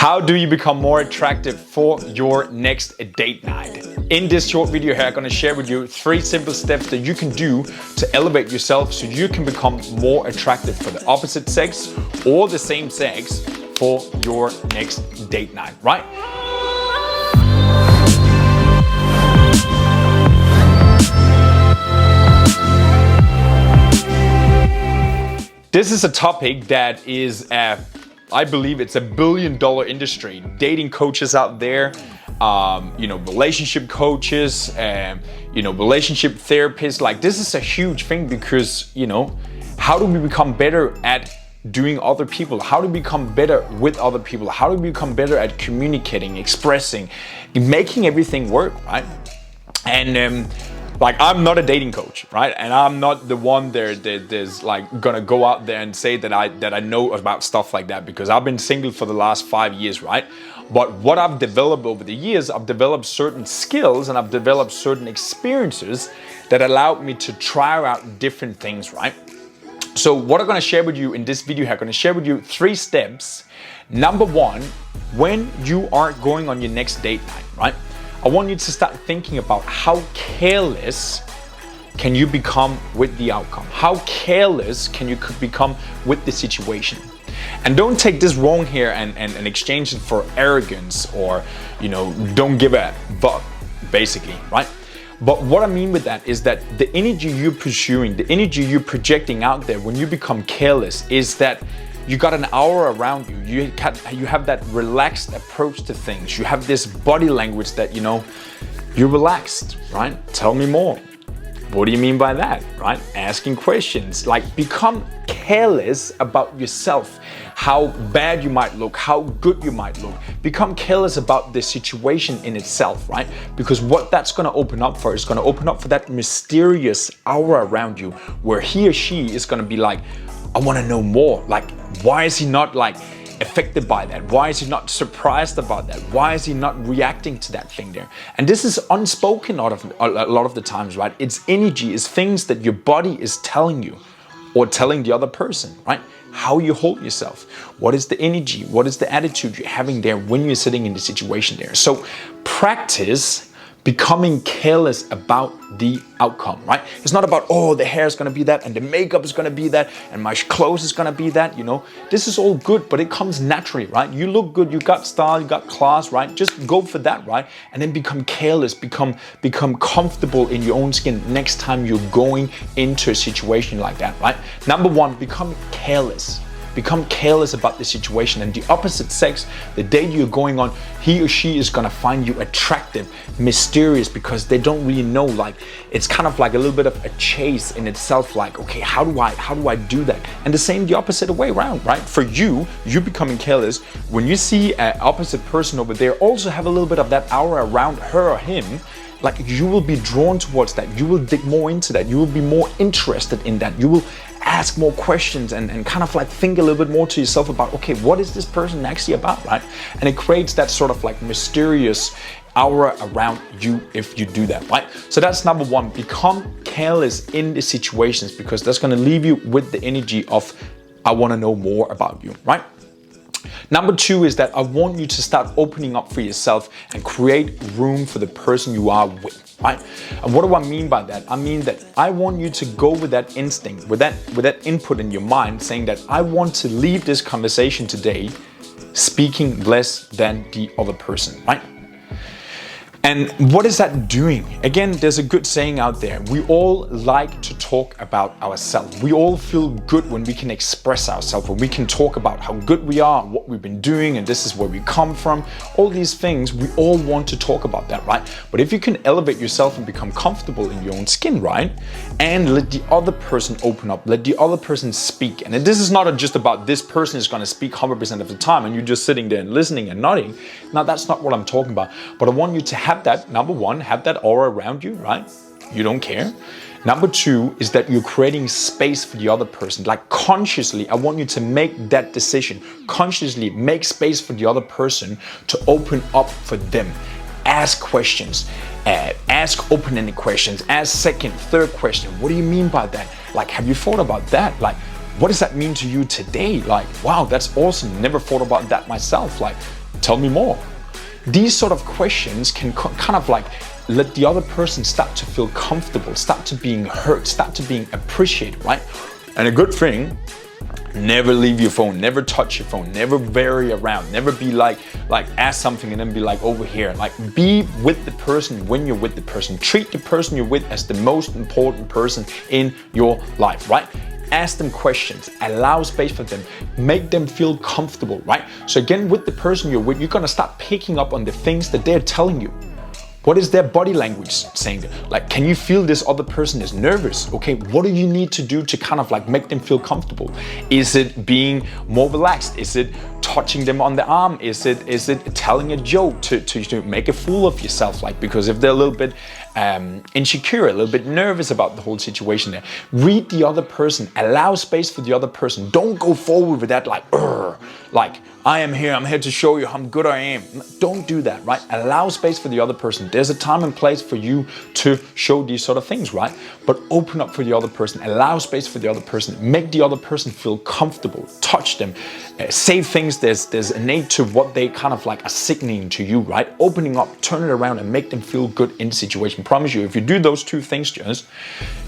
How do you become more attractive for your next date night? In this short video here, I'm going to share with you 3 simple steps that you can do to elevate yourself so you can become more attractive for the opposite sex or the same sex for your next date night, right? This is a topic that is I believe it's $1 billion industry. Dating coaches out there, relationship coaches, relationship therapists. Like, this is a huge thing because, how do we become better at doing other people? How do we become better with other people? How do we become better at communicating, expressing, making everything work, right? And I'm not a dating coach, right? And I'm not the one that's like gonna go out there and say that I know about stuff like that, because I've been single for the last 5 years, right? But what I've developed over the years, I've developed certain skills and I've developed certain experiences that allowed me to try out different things, right? So what I'm gonna share with you in this video here, I'm gonna share with you 3 steps. Number 1, when you are going on your next date night, right? I want you to start thinking about how careless can you become with the outcome? How careless can you become with the situation? And don't take this wrong here and exchange it for arrogance or, don't give a fuck, basically, right? But what I mean with that is that the energy you're pursuing, the energy you're projecting out there when you become careless is that you got an aura around you. You have that relaxed approach to things. You have this body language that, you're relaxed, right? Tell me more. What do you mean by that, right? Asking questions. Like, become careless about yourself. How bad you might look, how good you might look. Become careless about the situation in itself, right? Because what that's gonna open up for is gonna open up for that mysterious aura around you where he or she is gonna be like, I wanna know more. Like, why is he not affected by that? Why is he not surprised about that? Why is he not reacting to that thing there? And this is unspoken a lot of the times, right? It's energy, it's things that your body is telling you or telling the other person, right? How you hold yourself. What is the energy? What is the attitude you're having there when you're sitting in the situation there? So practice becoming careless about the outcome, right? It's not about, the hair is gonna be that and the makeup is gonna be that and my clothes is gonna be that, This is all good, but it comes naturally, right? You look good, you got style, you got class, right? Just go for that, right? And then become careless, become comfortable in your own skin next time you're going into a situation like that, right? Number 1, become careless. Become careless about the situation, and the opposite sex, the date you're going on, he or she is gonna find you attractive, mysterious, because they don't really know. Like, it's kind of like a little bit of a chase in itself. Like, okay, how do I do that? And the same, the opposite way around, right? For you becoming careless, when you see an opposite person over there also have a little bit of that aura around her or him, like, you will be drawn towards that. You will dig more into that. You will be more interested in that. You will ask more questions and kind of like think a little bit more to yourself about, okay, what is this person actually about, right? And it creates that sort of like mysterious aura around you if you do that, right? So that's number 1, become careless in the situations, because that's gonna leave you with the energy of, I wanna know more about you, right? Number 2 is that I want you to start opening up for yourself and create room for the person you are with, right? And what do I mean by that? I mean that I want you to go with that instinct, with that input in your mind, saying that I want to leave this conversation today speaking less than the other person, right? And what is that doing? Again, there's a good saying out there. We all like to talk about ourselves. We all feel good when we can express ourselves, when we can talk about how good we are, what we've been doing, and this is where we come from. All these things, we all want to talk about that, right? But if you can elevate yourself and become comfortable in your own skin, right? And let the other person open up, let the other person speak. And this is not just about this person is gonna speak 100% of the time and you're just sitting there and listening and nodding. Now, that's not what I'm talking about. But I want you to have that, number 1, have that aura around you, right? You don't care. Number 2 is that you're creating space for the other person. Like, consciously, I want you to make that decision. Consciously make space for the other person to open up for them. Ask questions, ask open-ended questions, ask second, third question. What do you mean by that? Like, have you thought about that? Like, what does that mean to you today? Like, wow, that's awesome. Never thought about that myself. Like, Tell me more. These sort of questions can kind of like let the other person start to feel comfortable, start to being heard, start to being appreciated, right? And a good thing, never leave your phone, never touch your phone, never vary around, never be like ask something and then be like over here. Like, be with the person when you're with the person. Treat the person you're with as the most important person in your life, right? Ask them questions, allow space for them, make them feel comfortable, right? So again, with the person you're with, you're gonna start picking up on the things that they're telling you. What is their body language saying? Like, can you feel this other person is nervous? Okay, what do you need to do to kind of like make them feel comfortable? Is it being more relaxed? Is it touching them on the arm? Is it telling a joke to make a fool of yourself? Like, because if they're a little bit insecure, a little bit nervous about the whole situation there, read the other person, allow space for the other person. Don't go forward with that like I am here, I'm here to show you how good I am. Don't do that, right? Allow space for the other person. There's a time and place for you to show these sort of things, right? But open up for the other person, allow space for the other person, make the other person feel comfortable, touch them, say things there's innate to what they kind of like are signaling to you, right? Opening up, turn it around and make them feel good in the situation. Promise you, if you do those two things, just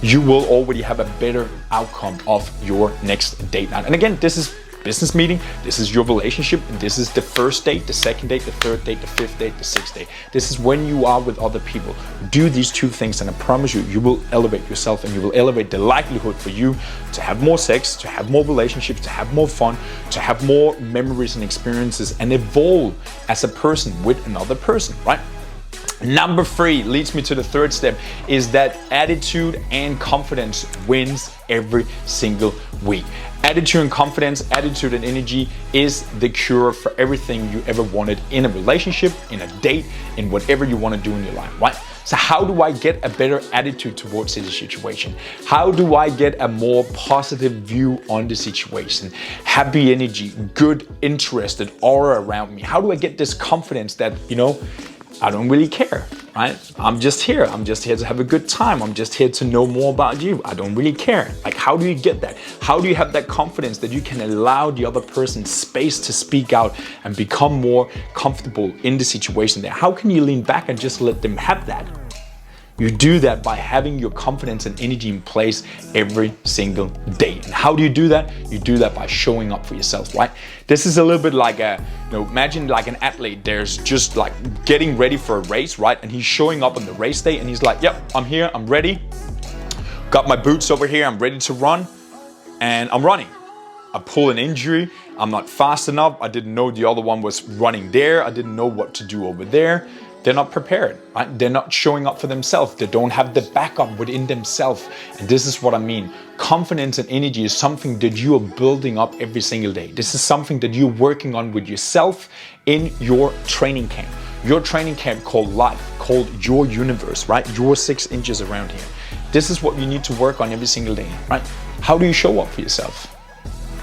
you will already have a better outcome of your next date night. And again, this is business meeting, this is your relationship, this is the first date, the second date, the third date, the fifth date, the sixth date. This is when you are with other people. Do these two things and I promise you, you will elevate yourself and you will elevate the likelihood for you to have more sex, to have more relationships, to have more fun, to have more memories and experiences and evolve as a person with another person, right? Number 3 leads me to the third step, is that attitude and confidence wins every single week. Attitude and confidence, attitude and energy is the cure for everything you ever wanted in a relationship, in a date, in whatever you want to do in your life, right? So how do I get a better attitude towards this situation? How do I get a more positive view on the situation? Happy energy, good, interested aura around me. How do I get this confidence that, I don't really care, right? I'm just here to have a good time. I'm just here to know more about you. I don't really care. Like, how do you get that? How do you have that confidence that you can allow the other person space to speak out and become more comfortable in the situation there? How can you lean back and just let them have that? You do that by having your confidence and energy in place every single day. And how do you do that? You do that by showing up for yourself, right? This is a little bit like imagine like an athlete. There's just like getting ready for a race, right? And he's showing up on the race day and he's like, yep, I'm here, I'm ready. Got my boots over here, I'm ready to run. And I'm running. I pull an injury, I'm not fast enough. I didn't know the other one was running there. I didn't know what to do over there. They're not prepared, right? They're not showing up for themselves. They don't have the backup within themselves. And this is what I mean. Confidence and energy is something that you are building up every single day. This is something that you're working on with yourself in your training camp. Your training camp called life, called your universe, right? Your 6 inches around here. This is what you need to work on every single day, right? How do you show up for yourself?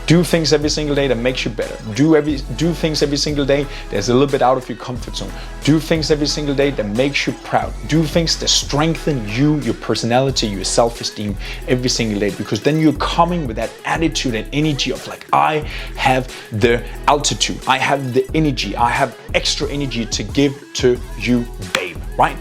Do things every single day that makes you better. Do things every single day that's a little bit out of your comfort zone. Do things every single day that makes you proud. Do things that strengthen you, your personality, your self-esteem every single day, because then you're coming with that attitude and energy of like, I have the altitude, I have the energy, I have extra energy to give to you, babe, right?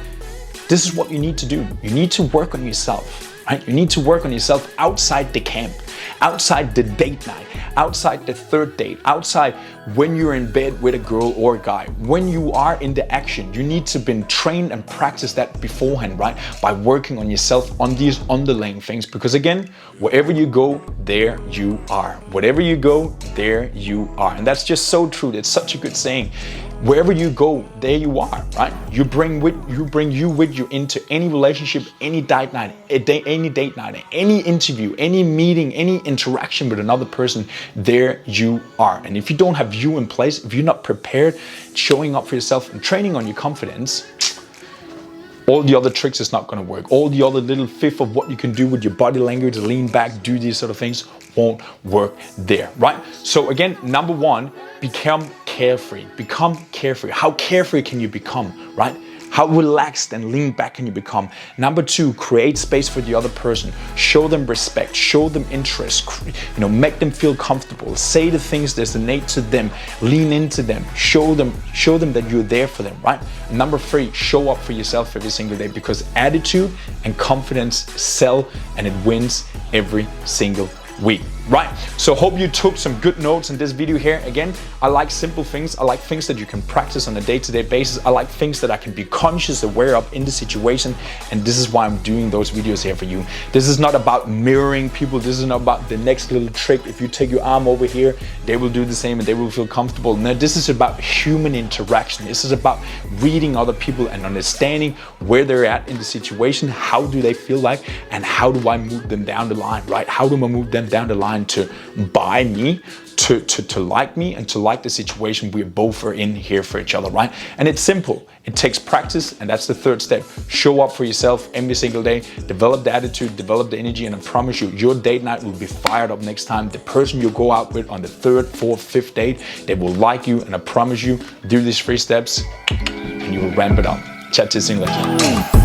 This is what you need to do. You need to work on yourself, right? You need to work on yourself outside the camp, outside the date night, outside the third date, outside when you're in bed with a girl or a guy. When you are in the action, you need to be trained and practice that beforehand, right? By working on yourself on these underlying things. Because again, wherever you go, there you are. Whatever you go, there you are. And that's just so true. It's such a good saying. Wherever you go, there you are, right? You bring you with you into any relationship, any date night, any interview, any meeting, any interaction with another person, there you are. And if you don't have you in place, if you're not prepared, showing up for yourself and training on your confidence, all the other tricks is not going to work. All the other little fifth of what you can do with your body language, lean back, do these sort of things, won't work there, right? So again, number 1, become carefree. Become carefree. How carefree can you become, right? how relaxed and lean back can you become. Number 2, create space for the other person. Show them respect, show them interest, make them feel comfortable. Say the things that resonate to them, lean into them, show them that you're there for them, right? Number 3, show up for yourself every single day, because attitude and confidence sell, and it wins every single week, right? So hope you took some good notes in this video here. Again, I like simple things. I like things that you can practice on a day-to-day basis. I like things that I can be conscious, aware of in the situation. And this is why I'm doing those videos here for you. This is not about mirroring people. This is not about the next little trick. If you take your arm over here, they will do the same and they will feel comfortable. No, this is about human interaction. This is about reading other people and understanding where they're at in the situation. How do they feel like, and how do I move them down the line, right? How do I move them down the line to buy me, to like me, and to like the situation we both are in here for each other, right? And it's simple. It takes practice, and that's the 3rd step. Show up for yourself every single day. Develop the attitude, develop the energy, and I promise you, your date night will be fired up next time. The person you go out with on the 3rd, 4th, 5th date, they will like you, and I promise you, do these 3 steps, and you will ramp it up. Chat to you soon later.